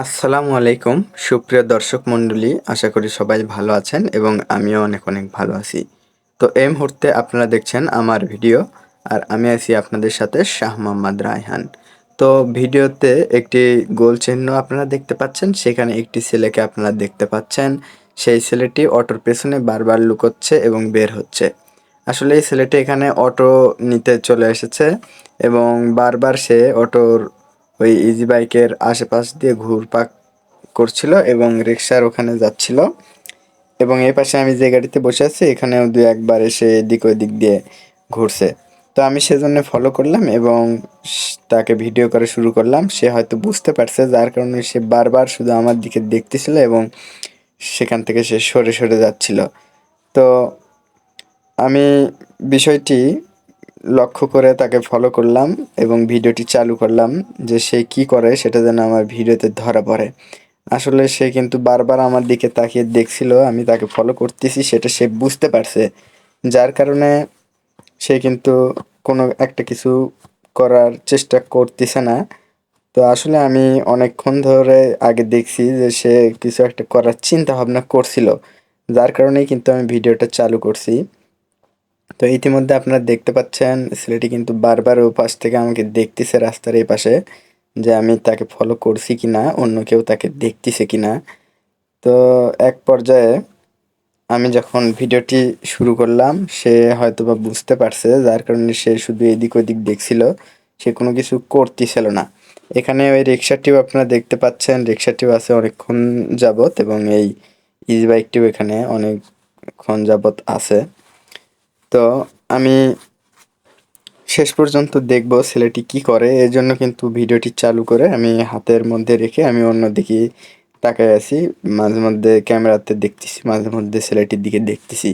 আসসালামু আলাইকুম সুপ্রিয় দর্শক মণ্ডলী, আশা করি সবাই ভালো আছেন এবং আমিও অনেক অনেক ভালো আছি। তো এই মুহূর্তে আপনারা দেখছেন আমার ভিডিও, আর আমি আছি আপনাদের সাথে শাহ মোহাম্মদ রায়হান। তো ভিডিওতে একটি গোল চিহ্ন আপনারা দেখতে পাচ্ছেন, সেখানে একটি ছেলেকে আপনারা দেখতে পাচ্ছেন। সেই ছেলেটি অটোর পেছনে বারবার লুকোচ্ছে এবং বের হচ্ছে। আসলে এই ছেলেটি এখানে অটো নিতে চলে এসেছে এবং বারবার সে অটোর ওই ইজি বাইকের আশেপাশ দিয়ে ঘুরপাক করছিল এবং রিক্সার ওখানে যাচ্ছিল। এবং এই পাশে আমি যে গাড়িতে বসে আছি এখানেও দু একবার এসে এদিক ওদিক দিয়ে ঘুরছে। তো আমি সেজন্য ফলো করলাম এবং তাকে ভিডিও করা শুরু করলাম। সে হয়তো বুঝতে পারছে, যার কারণে সে বারবার শুধু আমার দিকে দেখতেছিল এবং সেখান থেকে সে সরে সরে যাচ্ছিল। তো আমি বিষয়টি লক্ষ্য করে তাকে ফলো করলাম এবং ভিডিওটি চালু করলাম যে সে কি করে সেটা যেন আমার ভিডিওতে ধরা পড়ে। আসলে সে কিন্তু বারবার আমার দিকে তাকিয়ে দেখছিল, আমি তাকে ফলো করতেছি সেটা সে বুঝতে পারছে, যার কারণে সে কিন্তু কোনো একটা কিছু করার চেষ্টা করতেছে না। তো আসলে আমি অনেকক্ষণ ধরে আগে দেখছি যে সে কিছু একটা করার চিন্তা ভাবনা করছিল, যার কারণেই কিন্তু আমি ভিডিওটা চালু করছি। তো ইতিমধ্যে আপনারা দেখতে পাচ্ছেন ছেলেটি কিন্তু বারবার ও পাশ থেকে আমাকে দেখতেছে রাস্তার এই পাশে, যে আমি তাকে ফলো করছি কিনা, অন্য কেউ তাকে দেখতেছে কিনা। তো এক পর্যায়ে আমি যখন ভিডিওটি শুরু করলাম সে হয়তোবা বুঝতে পারছে, যার কারণে সে শুধু এদিক ওদিক দেখছিল, সে কোনো কিছু করতেছিল না। এখানে ওই রিক্সাটিও আপনারা দেখতে পাচ্ছেন, রিক্সাটিও আছে অনেকক্ষণ যাবত এবং এই ইজি বাইকটিও এখানে অনেকক্ষণ যাবত আছে। তো আমি শেষ পর্যন্ত দেখব ছেলেটি কি করে, এজন্য কিন্তু ভিডিওটি চালু করে আমি হাতের মধ্যে রেখে আমি অন্যদিকে তাকায় আছি। মাঝে মধ্যে ক্যামেরাতে দেখতেছি, মাঝে মধ্যে ছেলেটির দিকে দেখতেছি।